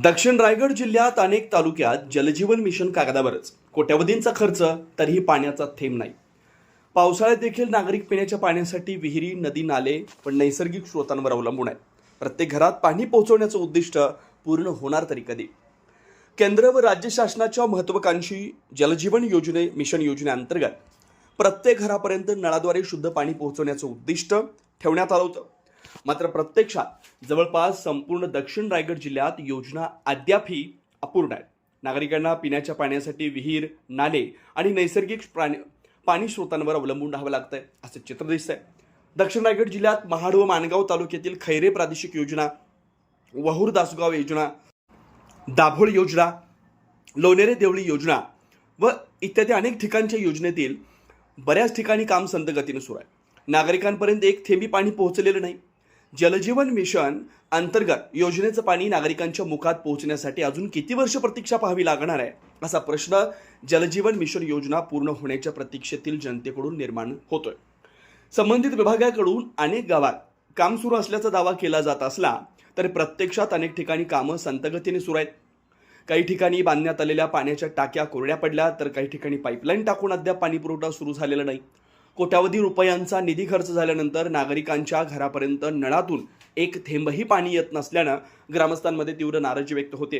दक्षिण रायगड जिल्ह्यात अनेक तालुक्यात जलजीवन मिशन कागदावरच कोट्यवधींचा खर्च, तरीही पाण्याचा थेंब नाही. पावसाळ्यात देखील नागरिक पिण्याच्या पाण्यासाठी विहिरी, नदी, नाले पण नैसर्गिक स्रोतांवर अवलंबून आहेत. प्रत्येक घरात पाणी पोहोचवण्याचं उद्दिष्ट पूर्ण होणार तरी कधी? केंद्र व राज्य शासनाच्या महत्वाकांक्षी जलजीवन मिशन योजनेअंतर्गत प्रत्येक घरापर्यंत नळाद्वारे शुद्ध पाणी पोहोचवण्याचं उद्दिष्ट ठेवण्यात आलं होतं. मात्र प्रत्यक्षात जवळपास संपूर्ण दक्षिण रायगड जिल्ह्यात योजना अद्यापही अपूर्ण आहे. नागरिकांना पिण्याच्या पाण्यासाठी विहीर, नाले आणि नैसर्गिक पाणी स्रोतांवर अवलंबून राहावं लागतंय, असं चित्र दिसतंय. दक्षिण रायगड जिल्ह्यात महाड व माणगाव तालुक्यातील खैरे प्रादेशिक योजना, वहूर दासगाव योजना, दाभोळ योजना, लोणेरे देवळी योजना व इत्यादी अनेक ठिकाणच्या योजनेतील बऱ्याच ठिकाणी काम संथ गतीने सुरू आहे. नागरिकांपर्यंत एक थेंबी पाणी पोहोचलेलं नाही. जलजीवन मिशन अंतर्गत योजनेचं पाणी नागरिकांच्या मुखात पोहोचण्यासाठी अजून किती वर्ष प्रतीक्षा पाहावी लागणार आहे, असा प्रश्न जलजीवन मिशन योजना पूर्ण होण्याच्या प्रतीक्षेतील जनतेकडून निर्माण होतोय. संबंधित विभागाकडून अनेक गावात काम सुरू असल्याचा दावा केला जात असला तरी प्रत्यक्षात अनेक ठिकाणी कामं संथगतीने सुरू आहेत. काही ठिकाणी बांधण्यात आलेल्या पाण्याच्या टाक्या कोरड्या पडल्या, तर काही ठिकाणी पाईपलाईन टाकून अद्याप पाणी पुरवठा सुरू झालेला नाही. कोट्यावधी रुपयांचा निधी खर्च झाल्यानंतर नागरिकांच्या घरापर्यंत नळातून एक थेंबही पाणी येत नसल्यानं ग्रामस्थांमध्ये तीव्र नाराजी व्यक्त होते.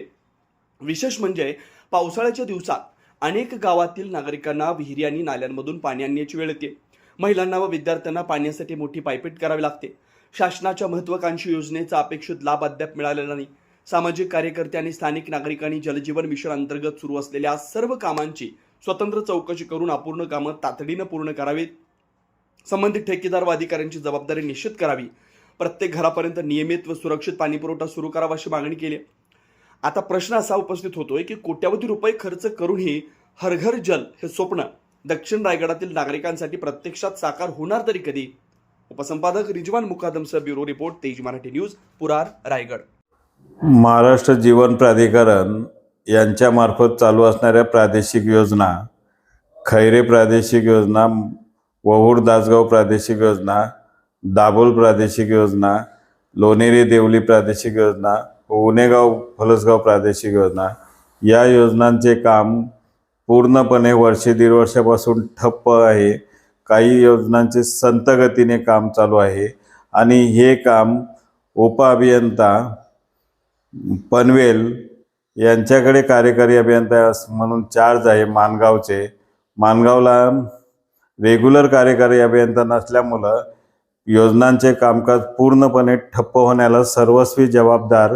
विशेष म्हणजे पावसाळ्याच्या दिवसात अनेक गावातील नागरिकांना विहिरी आणि नाल्यांमधून पाणी आणण्याची वेळ येते. महिलांना व विद्यार्थ्यांना पाण्यासाठी मोठी पायपीट करावी लागते. शासनाच्या महत्वाकांक्षी योजनेचा अपेक्षित लाभ अद्याप मिळालेला नाही. सामाजिक कार्यकर्ते आणि स्थानिक नागरिकांनी जलजीवन मिशन अंतर्गत सुरू असलेल्या सर्व कामांची स्वतंत्र चौकशी करून अपूर्ण कामं तातडीनं पूर्ण करावीत. संबंधित ठेकेदार व अधिकाऱ्यांची जबाबदारी निश्चित करावी. प्रत्येक घरापर्यंत नियमित व सुरक्षित पाणी पुरवठा सुरू करावा अशी मागणी केली. आता प्रश्न असा उपस्थित होतोय की कोट्यावधी रुपये खर्च करूनही हर घर जल हे स्वप्न दक्षिण रायगडातील नागरिकांसाठी प्रत्यक्षात साकार होणार तरी कधी? उपसंपादक रिजवान मुकादमसह ब्युरो रिपोर्ट, तेज मराठी न्यूज, पुरार, रायगड. महाराष्ट्र जीवन प्राधिकरण यांच्यामार्फत चालू असणाऱ्या प्रादेशिक योजना, खैरे प्रादेशिक योजना, वहूर दासगाव प्रादेशिक योजना, दाभोळ प्रादेशिक योजना, लोणेरे देवळी प्रादेशिक योजना, उनेगाव फलसगाव प्रादेशिक योजना, या योजनांचे काम पूर्णपणे वर्षे दीड वर्षापासून ठप्प आहे. काही योजनांचे संथ गतीने काम चालू आहे आणि हे काम उपअभियंता पनवेल यांच्याकडे कार्यकारी अभियंता म्हणून चार्ज आहे. माणगावला रेग्युलर कार्यकारी अभियंता नसल्यामुळं योजनांचे कामकाज पूर्णपणे ठप्प होण्याला सर्वस्वी जबाबदार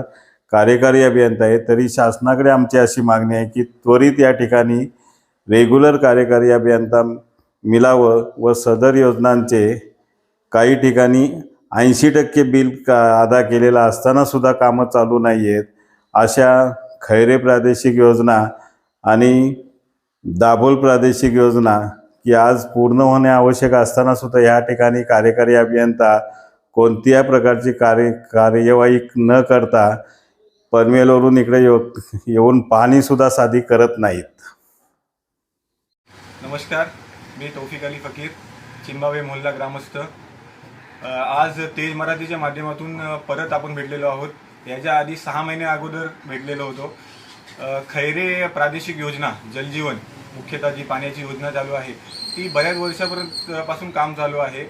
कार्यकारी अभियंता आहे. तरी शासनाकडे आमची अशी मागणी आहे की त्वरित या ठिकाणी रेग्युलर कार्यकारी अभियंता मिळावं व सदर योजनांचे काही ठिकाणी 80% बिल अदा केलेला असताना सुद्धा कामं चालू नाही आहेत. अशा खैरे प्रादेशिक योजना आणि दाभोळ प्रादेशिक योजना की आज पूर्ण होणे आवश्यक असताना सुद्धा या ठिकाणी कार्यकारी अभियंता कोणत्याही प्रकारची कार्यवाही न करता पनवेलवरून इकडे येऊन पाणीसुद्धा साधी करत नाहीत. नमस्कार, मी तौफिक अली फकीर, चिंबावे मोहल्ला ग्रामस्थ. आज तेज मराठीच्या माध्यमातून परत आपण भेटलेलो आहोत. याच्या आधी 6 महिने अगोदर भेटलेलो होतो. खैरे प्रादेशिक योजना जलजीवन, मुख्यतः जी पाण्याची योजना चालू आहे ती बऱ्याच वर्षापासून काम चालू आहे.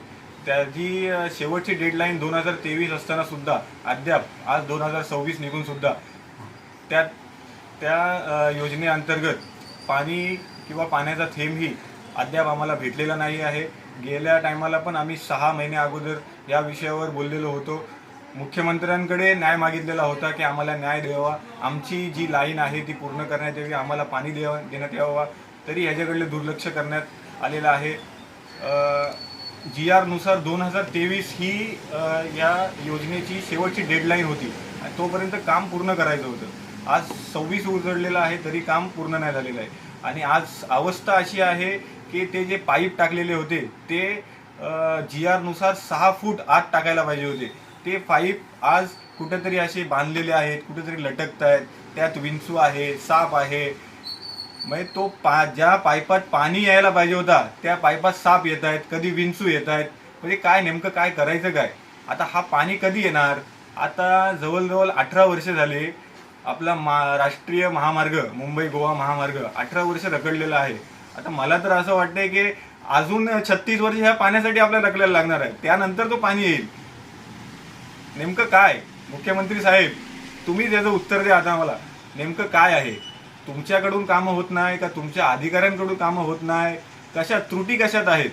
त्याची शेवटची डेडलाईन 2023 असताना सुद्धा अद्याप आज 2026 निघून सुद्धा त्या योजनेअंतर्गत पाणी किंवा पाण्याचा थेंबही अद्याप आम्हाला भेटलेला नाही आहे. गेल्या टायमाला पण आम्ही 6 महिने अगोदर या विषयावर बोललेलो होतो. मुख्यमंत्र्यांकडे न्याय मागितलेला होता की आम्हाला न्याय द्यावा, आमची जी लाईन आहे ती पूर्ण करण्यात यावी, आम्हाला पाणी देण्यात यावं. तरी ह्याच्याकडे दुर्लक्ष करण्यात आलेलं आहे. GR नुसार 2023 ही या योजनेची शेवटची डेडलाईन होती आणि तोपर्यंत काम पूर्ण करायचं होतं. आज 26 उजळलेलं आहे तरी काम पूर्ण नाही झालेलं आहे. आणि आज अवस्था अशी आहे की ते जे पाईप टाकलेले होते ते GR नुसार 6 फूट आत टाकायला पाहिजे होते. ते पाईप आज कुठेतरी असे बांधलेले आहेत, कुठेतरी लटकत आहेत, त्यात विंचू आहे, साप आहे. म्हणजे तो ज्या पाईपात पाणी यायला पाहिजे होता त्या पाईपात साप येत आहेत, कधी विंचू येत आहेत. म्हणजे काय नेमकं काय करायचं काय? आता हा पाणी कधी येणार? आता जवळजवळ 18 वर्ष झाले आपला राष्ट्रीय महामार्ग मुंबई गोवा महामार्ग 18 वर्ष रखडलेला आहे. आता मला तर असं वाटतंय की अजून 36 वर्ष ह्या पाण्यासाठी आपल्याला रखडायला लागणार आहे. त्यानंतर तो पाणी येईल. नेमकं काय मुख्यमंत्री साहेब, तुम्ही त्याचं उत्तर द्या आता मला. नेमकं काय आहे? तुमच्याकडून कामं होत नाही का तुमच्या अधिकाऱ्यांकडून कामं होत नाही? त्रुटी कशात आहेत?